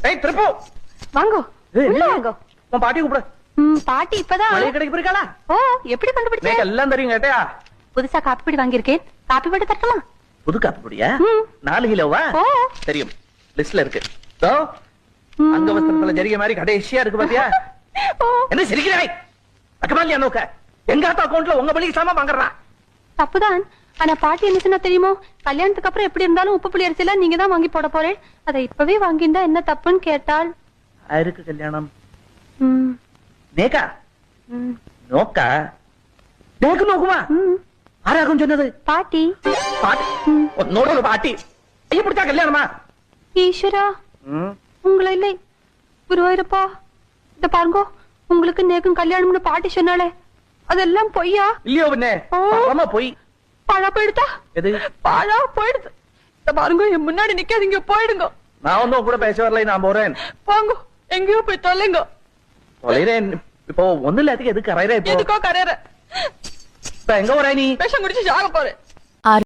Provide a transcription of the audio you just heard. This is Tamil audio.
ஏய் திருப்பு வாங்கோ உள்ள வாங்கோ. உன் பாட்டி கூப்பிடு. பாட்டி இப்பதான் மளிகை கடைக்கு போயிருக்காளா? ஓ எப்படி கண்டுபிடிச்ச? எனக்கு எல்லாம் தெரியும் கேட்டியா? புதுசா காப்பி பொடி வாங்கியிருக்கேன். காப்பி போட்டு தரட்டுமா? புது காப்பி பொடியா? 4 கிலோவா? தெரியும், லிஸ்ட்ல இருக்கு. தோ அங்க வஸ்திரத்துல ஜரிகை மாதிரி கடைசியா இருக்கு பாத்தியா? என்ன சிரிக்கிறாய்? அக்கமாலியா நோக்க எங்க அக்கவுண்ட்ல உங்க மளிகை சாமான் வாங்குறா? தப்புதான். ஆனா பாட்டி என்ன சொன்னா தெரியுமோ? கல்யாணத்துக்கு அப்புறம் எப்படி இருந்தாலும் உப்பு புளி அரிசி எல்லாம் நீங்க தான் வாங்கி போட போறேன். அதை இப்பவே வாங்கிண்டா என்ன தப்புன்னு கேட்டாள். யாருக்கு கல்யாணம்? நேக்கா நோக்கா நேக்கு நோக்குமா? ஆராகும் சொன்னது பாட்டி. பாட்டி நோட பாட்டி பிடிச்சா கல்யாணமா? ஈஸ்வரா உங்களை இல்லை குருவாயிருப்பா. இத பாருங்க, உங்களுக்கு நேக்கும் கல்யாணம்னு பாட்டி சொன்னாலே அதெல்லாம் பொய்யா? இல்லையோ பின்ன பொய். பழா போயிடுதா? எது பழா போயிடுது. இத பாருங்க, என் முன்னாடி நிக்காதீங்க, போயிடுங்க. நான் ஒன்னும் கூட பேச வரல, நான் போறேன். போங்க, எங்கேயோ போய் தொலைங்க. தொலைறேன் இப்போ ஒண்ணு இல்லாததுக்கு எதுக்கு கரையற? இப்போ எதுக்கோ கரையற. எங்க போற நீ? விஷம் குடிச்சு சாக போறேன்.